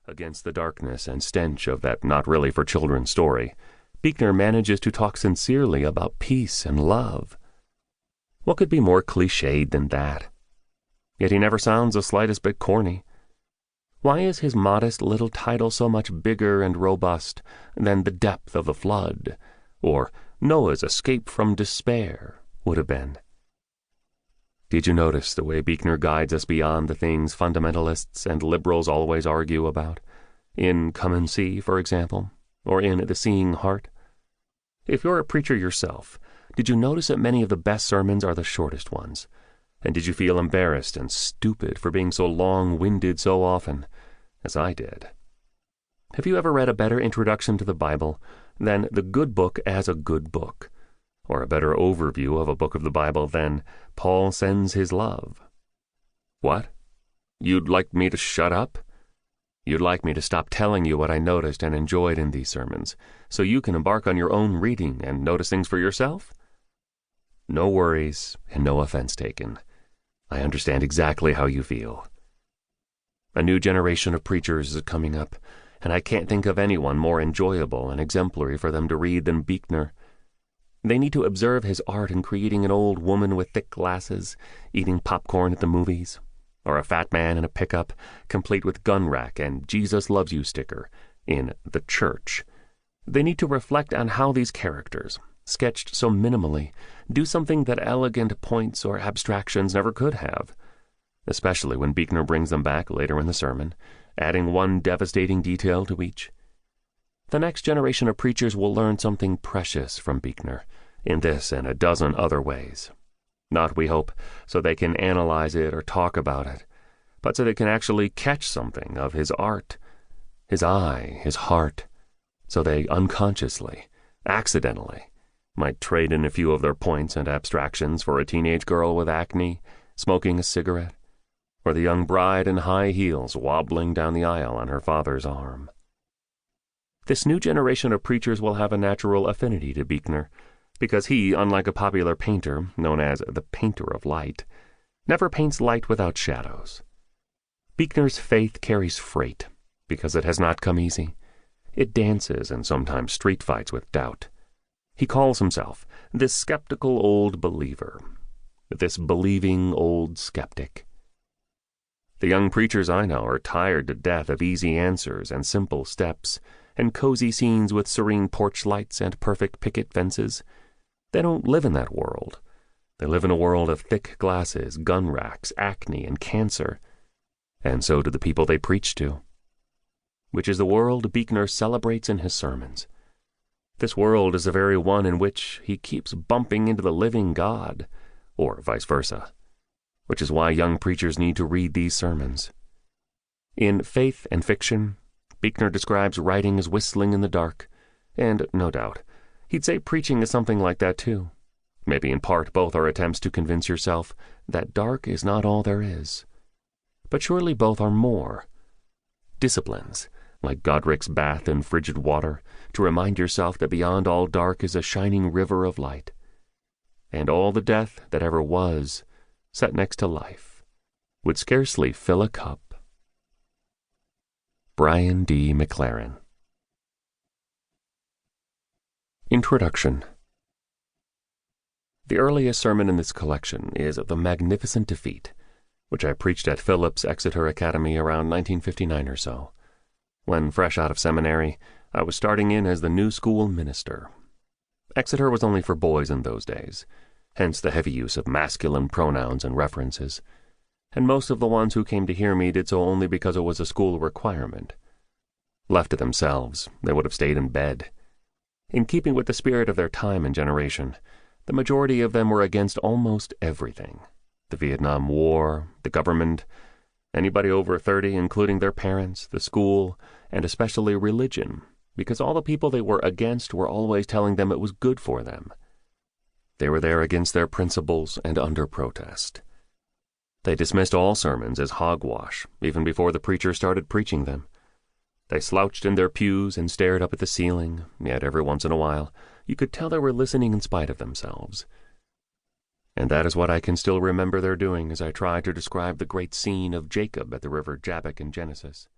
Against the darkness and stench of that not-really-for-children story, Buechner manages to talk sincerely about peace and love. What could be more cliched than that? Yet he never sounds the slightest bit corny. Why is his modest little title so much bigger and robust than The Depth of the Flood, or Noah's Escape from Despair would have been? Did you notice the way Buechner guides us beyond the things fundamentalists and liberals always argue about? In Come and See, for example, or in The Seeing Heart? If you're a preacher yourself, did you notice that many of the best sermons are the shortest ones? And did you feel embarrassed and stupid for being so long-winded so often, as I did? Have you ever read a better introduction to the Bible than The Good Book as a Good Book? Or a better overview of a book of the Bible than Paul Sends His Love? What? You'd like me to shut up? You'd like me to stop telling you what I noticed and enjoyed in these sermons, so you can embark on your own reading and notice things for yourself? No worries and no offense taken. I understand exactly how you feel. A new generation of preachers is coming up, and I can't think of anyone more enjoyable and exemplary for them to read than Buechner. They need to observe his art in creating an old woman with thick glasses, eating popcorn at the movies, or a fat man in a pickup, complete with gun rack and Jesus Loves You sticker, in The Church. They need to reflect on how these characters, sketched so minimally, do something that elegant points or abstractions never could have, especially when Buechner brings them back later in the sermon, adding one devastating detail to each. The next generation of preachers will learn something precious from Buechner, in this and a dozen other ways. Not, we hope, so they can analyze it or talk about it, but so they can actually catch something of his art, his eye, his heart, so they unconsciously, accidentally, might trade in a few of their points and abstractions for a teenage girl with acne, smoking a cigarette, or the young bride in high heels wobbling down the aisle on her father's arm. This new generation of preachers will have a natural affinity to Buechner, because he, unlike a popular painter, known as the painter of light, never paints light without shadows. Buechner's faith carries freight, because it has not come easy. It dances and sometimes street fights with doubt. He calls himself this skeptical old believer, this believing old skeptic. The young preachers I know are tired to death of easy answers and simple steps, and cozy scenes with serene porch lights and perfect picket fences. They don't live in that world. They live in a world of thick glasses, gun racks, acne, and cancer. And so do the people they preach to. Which is the world Buechner celebrates in his sermons. This world is the very one in which he keeps bumping into the living God, or vice versa. Which is why young preachers need to read these sermons. In Faith and Fiction, Buechner describes writing as whistling in the dark, and, no doubt, he'd say preaching is something like that too. Maybe in part both are attempts to convince yourself that dark is not all there is. But surely both are more. Disciplines, like Godric's bath in frigid water, to remind yourself that beyond all dark is a shining river of light. And all the death that ever was, set next to life, would scarcely fill a cup. Brian D. McLaren. Introduction. The earliest sermon in this collection is The Magnificent Defeat, which I preached at Phillips Exeter Academy around 1959 or so. When fresh out of seminary, I was starting in as the new school minister. Exeter was only for boys in those days, hence the heavy use of masculine pronouns and references, and most of the ones who came to hear me did so only because it was a school requirement. Left to themselves, they would have stayed in bed. In keeping with the spirit of their time and generation, the majority of them were against almost everything. The Vietnam War, the government, anybody over 30, including their parents, the school, and especially religion, because all the people they were against were always telling them it was good for them. They were there against their principles and under protest. They dismissed all sermons as hogwash, even before the preacher started preaching them. They slouched in their pews and stared up at the ceiling, yet every once in a while you could tell they were listening in spite of themselves. And that is what I can still remember their doing as I tried to describe the great scene of Jacob at the river Jabbok in Genesis.